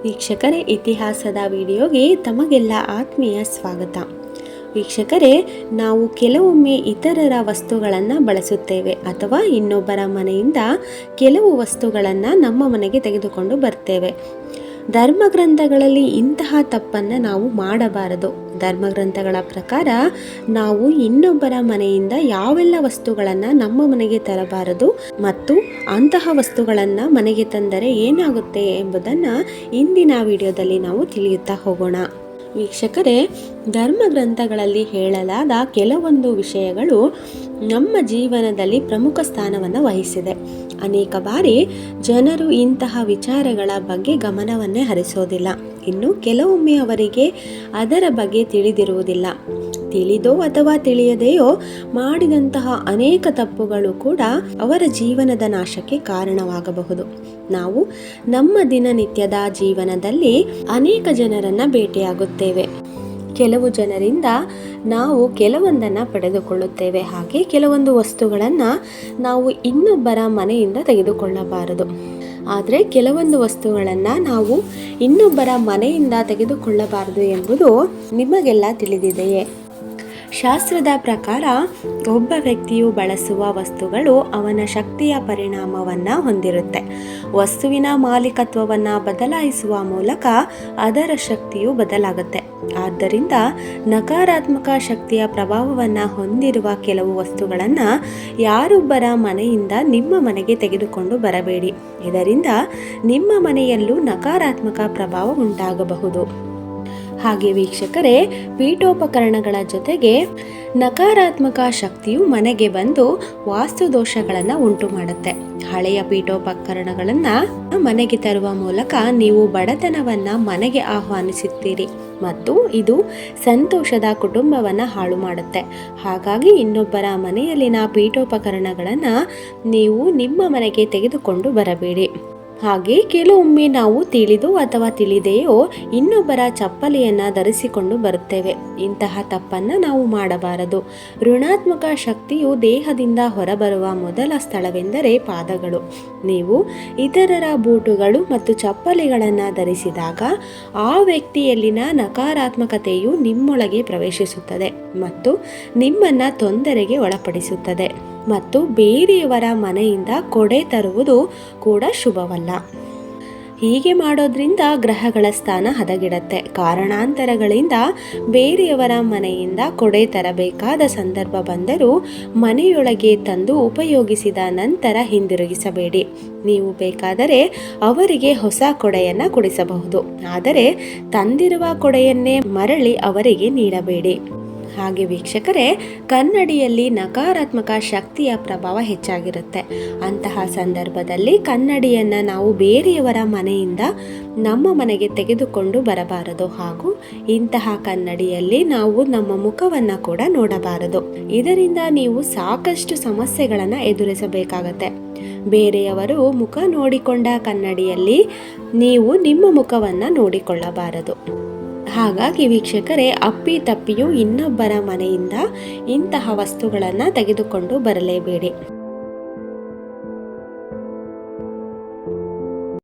ವೀಕ್ಷಕರೇ, ಇತಿಹಾಸದ ವಿಡಿಯೋಗೆ ತಮಗೆಲ್ಲ ಆತ್ಮೀಯ ಸ್ವಾಗತ. ವೀಕ್ಷಕರೇ, ನಾವು ಕೆಲವೊಮ್ಮೆ ಇತರರ ವಸ್ತುಗಳನ್ನು ಬಳಸುತ್ತೇವೆ ಅಥವಾ ಇನ್ನೊಬ್ಬರ ಮನೆಯಿಂದ ಕೆಲವು ವಸ್ತುಗಳನ್ನು ನಮ್ಮ ಮನೆಗೆ ತೆಗೆದುಕೊಂಡು ಬರ್ತೇವೆ. ಧರ್ಮಗ್ರಂಥಗಳಲ್ಲಿ ಇಂತಹ ತಪ್ಪನ್ನು ನಾವು ಮಾಡಬಾರದು. ಧರ್ಮಗ್ರಂಥಗಳ ಪ್ರಕಾರ ನಾವು ಇನ್ನೊಬ್ಬರ ಮನೆಯಿಂದ ಯಾವೆಲ್ಲ ವಸ್ತುಗಳನ್ನು ನಮ್ಮ ಮನೆಗೆ ತರಬಾರದು ಮತ್ತು ಅಂತಹ ವಸ್ತುಗಳನ್ನು ಮನೆಗೆ ತಂದರೆ ಏನಾಗುತ್ತೆ ಎಂಬುದನ್ನು ಇಂದಿನ ವಿಡಿಯೋದಲ್ಲಿ ನಾವು ತಿಳಿಯುತ್ತಾ ಹೋಗೋಣ. ವೀಕ್ಷಕರೇ, ಧರ್ಮಗ್ರಂಥಗಳಲ್ಲಿ ಹೇಳಲಾದ ಕೆಲವೊಂದು ವಿಷಯಗಳು ನಮ್ಮ ಜೀವನದಲ್ಲಿ ಪ್ರಮುಖ ಸ್ಥಾನವನ್ನು ವಹಿಸಿದೆ. ಅನೇಕ ಬಾರಿ ಜನರು ಇಂತಹ ವಿಚಾರಗಳ ಬಗ್ಗೆ ಗಮನವನ್ನೇ ಹರಿಸೋದಿಲ್ಲ. ಇನ್ನು ಕೆಲವೊಮ್ಮೆ ಅವರಿಗೆ ಅದರ ಬಗ್ಗೆ ತಿಳಿದಿರುವುದಿಲ್ಲ. ತಿಳಿದೋ ಅಥವಾ ತಿಳಿಯದೆಯೋ ಮಾಡಿದಂತಹ ಅನೇಕ ತಪ್ಪುಗಳು ಕೂಡ ಅವರ ಜೀವನದ ನಾಶಕ್ಕೆ ಕಾರಣವಾಗಬಹುದು. ನಾವು ನಮ್ಮ ದಿನನಿತ್ಯದ ಜೀವನದಲ್ಲಿ ಅನೇಕ ಜನರನ್ನು ಭೇಟಿಯಾಗುತ್ತೇವೆ. ಕೆಲವು ಜನರಿಂದ ನಾವು ಕೆಲವೊಂದನ್ನು ಪಡೆದುಕೊಳ್ಳುತ್ತೇವೆ. ಹಾಗೆ ಕೆಲವೊಂದು ವಸ್ತುಗಳನ್ನು ನಾವು ಇನ್ನೊಬ್ಬರ ಮನೆಯಿಂದ ತೆಗೆದುಕೊಳ್ಳಬಾರದು. ಆದರೆ ಕೆಲವೊಂದು ವಸ್ತುಗಳನ್ನು ನಾವು ಇನ್ನೊಬ್ಬರ ಮನೆಯಿಂದ ತೆಗೆದುಕೊಳ್ಳಬಾರದು ಎಂಬುದು ನಿಮಗೆಲ್ಲ ತಿಳಿದಿದೆಯೇ? ಶಾಸ್ತ್ರದ ಪ್ರಕಾರ ಒಬ್ಬ ವ್ಯಕ್ತಿಯು ಬಳಸುವ ವಸ್ತುಗಳು ಅವನ ಶಕ್ತಿಯ ಪರಿಣಾಮವನ್ನು ಹೊಂದಿರುತ್ತೆ. ವಸ್ತುವಿನ ಮಾಲೀಕತ್ವವನ್ನು ಬದಲಾಯಿಸುವ ಮೂಲಕ ಅದರ ಶಕ್ತಿಯು ಬದಲಾಗುತ್ತೆ. ಆದ್ದರಿಂದ ನಕಾರಾತ್ಮಕ ಶಕ್ತಿಯ ಪ್ರಭಾವವನ್ನು ಹೊಂದಿರುವ ಕೆಲವು ವಸ್ತುಗಳನ್ನು ಯಾರೊಬ್ಬರ ಮನೆಯಿಂದ ನಿಮ್ಮ ಮನೆಗೆ ತೆಗೆದುಕೊಂಡು ಬರಬೇಡಿ. ಇದರಿಂದ ನಿಮ್ಮ ಮನೆಯಲ್ಲೂ ನಕಾರಾತ್ಮಕ ಪ್ರಭಾವ ಉಂಟಾಗಬಹುದು. ಹಾಗೆ ವೀಕ್ಷಕರೇ, ಪೀಠೋಪಕರಣಗಳ ಜೊತೆಗೆ ನಕಾರಾತ್ಮಕ ಶಕ್ತಿಯು ಮನೆಗೆ ಬಂದು ವಾಸ್ತು ದೋಷಗಳನ್ನು ಉಂಟು ಮಾಡುತ್ತೆ. ಹಳೆಯ ಪೀಠೋಪಕರಣಗಳನ್ನು ಮನೆಗೆ ತರುವ ಮೂಲಕ ನೀವು ಬಡತನವನ್ನು ಮನೆಗೆ ಆಹ್ವಾನಿಸುತ್ತೀರಿ ಮತ್ತು ಇದು ಸಂತೋಷದ ಕುಟುಂಬವನ್ನು ಹಾಳು ಮಾಡುತ್ತೆ. ಹಾಗಾಗಿ ಇನ್ನೊಬ್ಬರ ಮನೆಯಲ್ಲಿನ ಪೀಠೋಪಕರಣಗಳನ್ನು ನೀವು ನಿಮ್ಮ ಮನೆಗೆ ತೆಗೆದುಕೊಂಡು ಬರಬೇಡಿ. ಹಾಗೆ ಕೆಲವೊಮ್ಮೆ ನಾವು ತಿಳಿದು ಅಥವಾ ತಿಳಿದೆಯೋ ಇನ್ನೊಬ್ಬರ ಚಪ್ಪಲಿಯನ್ನು ಧರಿಸಿಕೊಂಡು ಬರುತ್ತೇವೆ. ಇಂತಹ ತಪ್ಪನ್ನು ನಾವು ಮಾಡಬಾರದು. ಋಣಾತ್ಮಕ ಶಕ್ತಿಯು ದೇಹದಿಂದ ಹೊರಬರುವ ಮೊದಲ ಸ್ಥಳವೆಂದರೆ ಪಾದಗಳು. ನೀವು ಇತರರ ಬೂಟುಗಳು ಮತ್ತು ಚಪ್ಪಲಿಗಳನ್ನು ಧರಿಸಿದಾಗ ಆ ವ್ಯಕ್ತಿಯಲ್ಲಿನ ನಕಾರಾತ್ಮಕತೆಯು ನಿಮ್ಮೊಳಗೆ ಪ್ರವೇಶಿಸುತ್ತದೆ ಮತ್ತು ನಿಮ್ಮನ್ನು ತೊಂದರೆಗೆ ಒಳಪಡಿಸುತ್ತದೆ. ಮತ್ತು ಬೇರೆಯವರ ಮನೆಯಿಂದ ಕೊಡೆ ತರುವುದು ಕೂಡ ಶುಭವಲ್ಲ. ಹೀಗೆ ಮಾಡೋದ್ರಿಂದ ಗ್ರಹಗಳ ಸ್ಥಾನ ಹದಗೆಡುತ್ತೆ. ಕಾರಣಾಂತರಗಳಿಂದ ಬೇರೆಯವರ ಮನೆಯಿಂದ ಕೊಡೆ ತರಬೇಕಾದ ಸಂದರ್ಭ ಬಂದರೂ ಮನೆಯೊಳಗೆ ತಂದು ಉಪಯೋಗಿಸಿದ ನಂತರ ಹಿಂದಿರುಗಿಸಬೇಡಿ. ನೀವು ಬೇಕಾದರೆ ಅವರಿಗೆ ಹೊಸ ಕೊಡೆಯನ್ನು ಕೊಡಿಸಬಹುದು, ಆದರೆ ತಂದಿರುವ ಕೊಡೆಯನ್ನೇ ಮರಳಿ ಅವರಿಗೆ ನೀಡಬೇಡಿ. ಹಾಗೆ ವೀಕ್ಷಕರೇ, ಕನ್ನಡಿಯಲ್ಲಿ ನಕಾರಾತ್ಮಕ ಶಕ್ತಿಯ ಪ್ರಭಾವ ಹೆಚ್ಚಾಗಿರುತ್ತೆ. ಅಂತಹ ಸಂದರ್ಭದಲ್ಲಿ ಕನ್ನಡಿಯನ್ನು ನಾವು ಬೇರೆಯವರ ಮನೆಯಿಂದ ನಮ್ಮ ಮನೆಗೆ ತೆಗೆದುಕೊಂಡು ಬರಬಾರದು. ಹಾಗೂ ಇಂತಹ ಕನ್ನಡಿಯಲ್ಲಿ ನಾವು ನಮ್ಮ ಮುಖವನ್ನು ಕೂಡ ನೋಡಬಾರದು. ಇದರಿಂದ ನೀವು ಸಾಕಷ್ಟು ಸಮಸ್ಯೆಗಳನ್ನು ಎದುರಿಸಬೇಕಾಗತ್ತೆ. ಬೇರೆಯವರು ಮುಖ ನೋಡಿಕೊಂಡ ಕನ್ನಡಿಯಲ್ಲಿ ನೀವು ನಿಮ್ಮ ಮುಖವನ್ನು ನೋಡಿಕೊಳ್ಳಬಾರದು. ಹಾಗಾಗಿ ವೀಕ್ಷಕರೇ, ಅಪ್ಪಿತಪ್ಪಿಯೂ ಇನ್ನೊಬ್ಬರ ಮನೆಯಿಂದ ಇಂತಹ ವಸ್ತುಗಳನ್ನು ತೆಗೆದುಕೊಂಡು ಬರಲೇಬೇಡಿ.